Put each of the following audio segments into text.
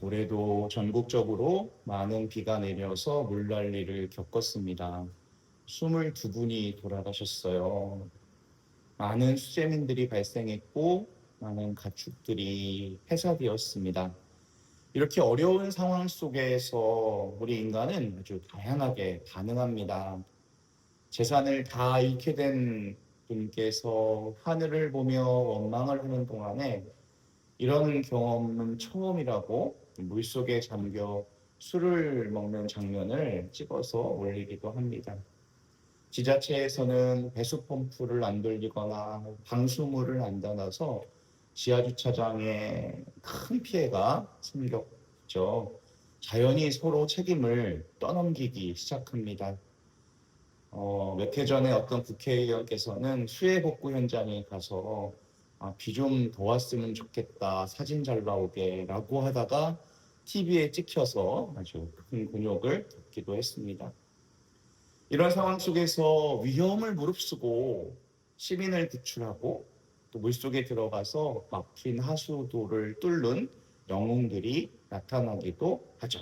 올해도 전국적으로 많은 비가 내려서 물난리를 겪었습니다. 22분이 돌아가셨어요. 많은 수재민들이 발생했고 많은 가축들이 폐사되었습니다. 이렇게 어려운 상황 속에서 우리 인간은 아주 다양하게 반응합니다. 재산을 다 잃게 된 분께서 하늘을 보며 원망을 하는 동안에 이런 경험은 처음이라고 물속에 잠겨 술을 먹는 장면을 찍어서 올리기도 합니다. 지자체에서는 배수 펌프를 안 돌리거나 방수물을 안 닫아서 지하주차장에 큰 피해가 생겼죠. 자연이 서로 책임을 떠넘기기 시작합니다. 몇 해 전에 어떤 국회의원께서는 수해 복구 현장에 가서 비 좀 더 왔으면 좋겠다, 사진 잘 나오게 라고 하다가 TV에 찍혀서 아주 큰 곤욕을 겪기도 했습니다. 이런 상황 속에서 위험을 무릅쓰고 시민을 구출하고 또 물속에 들어가서 막힌 하수도를 뚫는 영웅들이 나타나기도 하죠.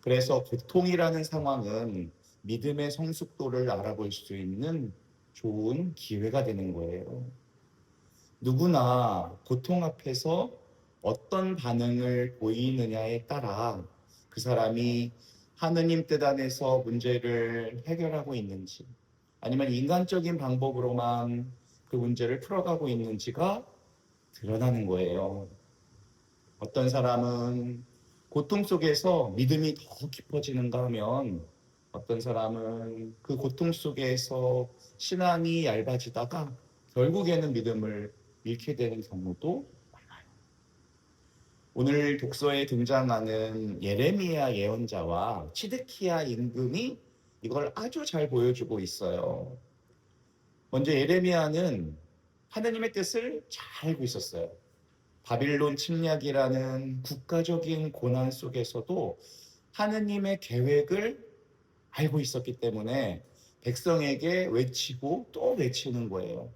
그래서 고통이라는 상황은 믿음의 성숙도를 알아볼 수 있는 좋은 기회가 되는 거예요. 누구나 고통 앞에서 어떤 반응을 보이느냐에 따라 그 사람이 하느님 뜻 안에서 문제를 해결하고 있는지 아니면 인간적인 방법으로만 그 문제를 풀어가고 있는지가 드러나는 거예요. 어떤 사람은 고통 속에서 믿음이 더 깊어지는가 하면 어떤 사람은 그 고통 속에서 신앙이 얇아지다가 결국에는 믿음을 잃게 되는 경우도 많아요. 오늘 독서에 등장하는 예레미야 예언자와 치드키야 임금이 이걸 아주 잘 보여주고 있어요. 먼저 예레미야는 하나님의 뜻을 잘 알고 있었어요. 바빌론 침략이라는 국가적인 고난 속에서도 하느님의 계획을 알고 있었기 때문에 백성에게 외치고 또 외치는 거예요.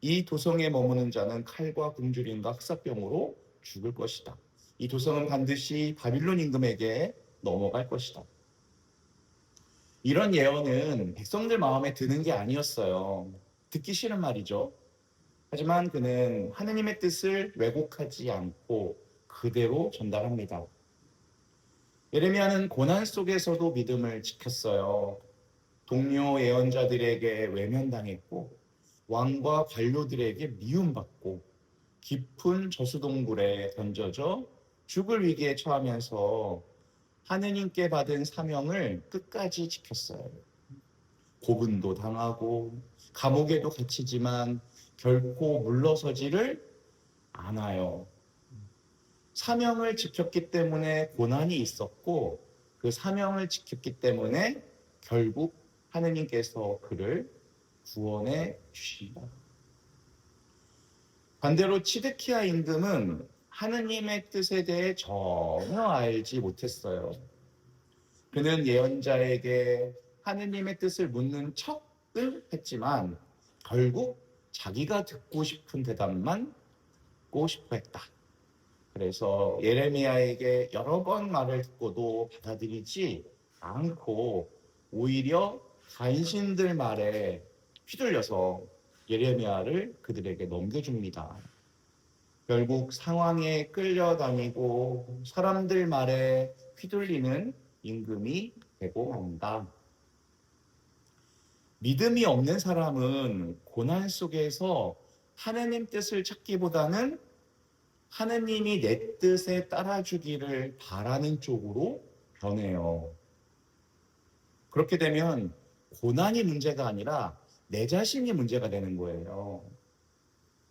이 도성에 머무는 자는 칼과 굶주림과 흑사병으로 죽을 것이다. 이 도성은 반드시 바빌론 임금에게 넘어갈 것이다. 이런 예언은 백성들 마음에 드는 게 아니었어요. 듣기 싫은 말이죠. 하지만 그는 하느님의 뜻을 왜곡하지 않고 그대로 전달합니다. 예레미야는 고난 속에서도 믿음을 지켰어요. 동료 예언자들에게 외면당했고 왕과 관료들에게 미움받고 깊은 저수동굴에 던져져 죽을 위기에 처하면서 하느님께 받은 사명을 끝까지 지켰어요. 고문도 당하고 감옥에도 갇히지만 결코 물러서지를 않아요. 사명을 지켰기 때문에 고난이 있었고 그 사명을 지켰기 때문에 결국 하느님께서 그를 구원해 주신다. 반대로 치드키야 임금은 하느님의 뜻에 대해 전혀 알지 못했어요. 그는 예언자에게 하느님의 뜻을 묻는 척을 했지만 결국 자기가 듣고 싶은 대답만 듣고 싶어 했다. 그래서 예레미야에게 여러 번 말을 듣고도 받아들이지 않고 오히려 간신들 말에 휘둘려서 예레미야를 그들에게 넘겨줍니다. 결국 상황에 끌려다니고 사람들 말에 휘둘리는 임금이 되고 만다. 믿음이 없는 사람은 고난 속에서 하나님 뜻을 찾기보다는 하느님이 내 뜻에 따라주기를 바라는 쪽으로 변해요. 그렇게 되면 고난이 문제가 아니라 내 자신이 문제가 되는 거예요.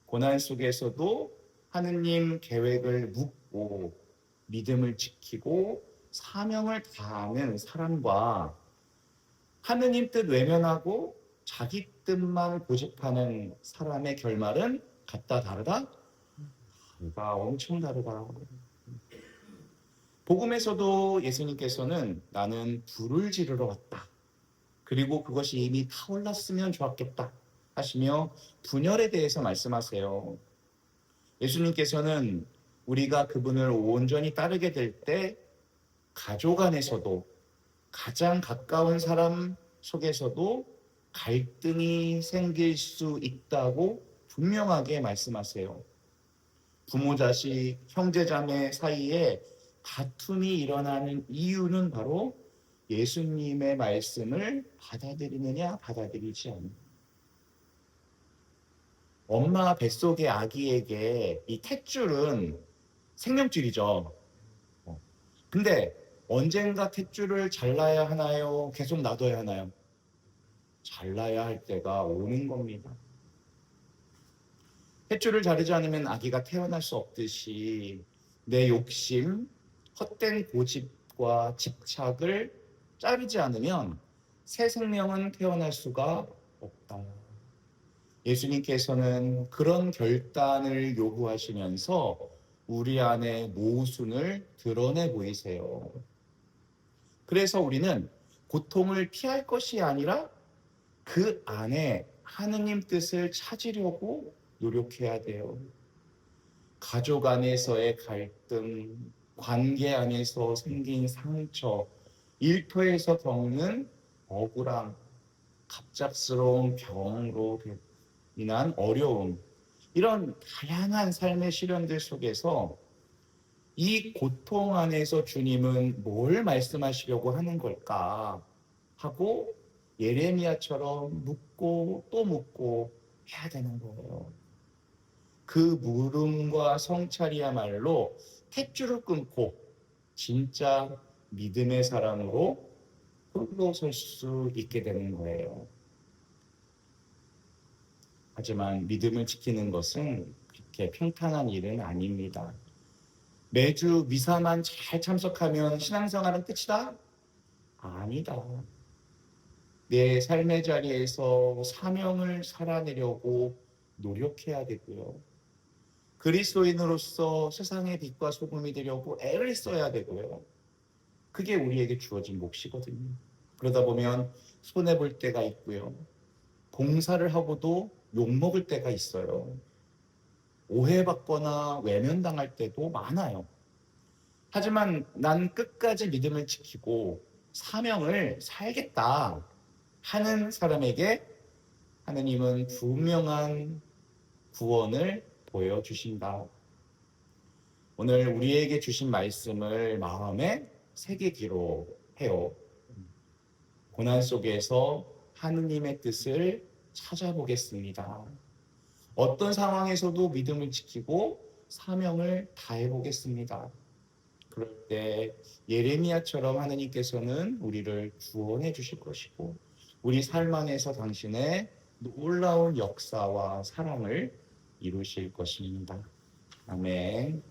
고난 속에서도 하느님 계획을 묻고 믿음을 지키고 사명을 다하는 사람과 하느님 뜻 외면하고 자기 뜻만 고집하는 사람의 결말은 같다 다르다? 가 엄청 다르다. 복음에서도 예수님께서는 나는 불을 지르러 왔다. 그리고 그것이 이미 타올랐으면 좋았겠다 하시며 분열에 대해서 말씀하세요. 예수님께서는 우리가 그분을 온전히 따르게 될 때 가족 안에서도 가장 가까운 사람 속에서도 갈등이 생길 수 있다고 분명하게 말씀하세요. 부모, 자식, 형제, 자매 사이에 다툼이 일어나는 이유는 바로 예수님의 말씀을 받아들이느냐 받아들이지 않느냐. 엄마 뱃속의 아기에게 이 탯줄은 생명줄이죠. 근데 언젠가 탯줄을 잘라야 하나요? 계속 놔둬야 하나요? 잘라야 할 때가 오는 겁니다. 탯줄을 자르지 않으면 아기가 태어날 수 없듯이 내 욕심, 헛된 고집과 집착을 자르지 않으면 새 생명은 태어날 수가 없다. 예수님께서는 그런 결단을 요구하시면서 우리 안에 모순을 드러내 보이세요. 그래서 우리는 고통을 피할 것이 아니라 그 안에 하느님 뜻을 찾으려고 노력해야 돼요. 가족 안에서의 갈등, 관계 안에서 생긴 상처, 일터에서 겪는 억울함, 갑작스러운 병으로 인한 어려움, 이런 다양한 삶의 시련들 속에서 이 고통 안에서 주님은 뭘 말씀하시려고 하는 걸까 하고 예레미야처럼 묻고 또 묻고 해야 되는 거예요. 그 물음과 성찰이야말로 탯줄을 끊고 진짜 믿음의 사람으로 홀로 설 수 있게 되는 거예요. 하지만 믿음을 지키는 것은 그렇게 평탄한 일은 아닙니다. 매주 미사만 잘 참석하면 신앙생활은 끝이다? 아니다. 내 삶의 자리에서 사명을 살아내려고 노력해야 되고요. 그리스도인으로서 세상의 빛과 소금이 되려고 애를 써야 되고요. 그게 우리에게 주어진 몫이거든요. 그러다 보면 손해볼 때가 있고요. 봉사를 하고도 욕먹을 때가 있어요. 오해받거나 외면당할 때도 많아요. 하지만 난 끝까지 믿음을 지키고 사명을 살겠다 하는 사람에게 하느님은 분명한 구원을 보여주신다. 오늘 우리에게 주신 말씀을 마음에 새기기로 해요. 고난 속에서 하느님의 뜻을 찾아보겠습니다. 어떤 상황에서도 믿음을 지키고 사명을 다해보겠습니다. 그럴 때 예레미야처럼 하느님께서는 우리를 구원해 주실 것이고 우리 삶 안에서 당신의 놀라운 역사와 사랑을 이루실 것입니다. 아멘.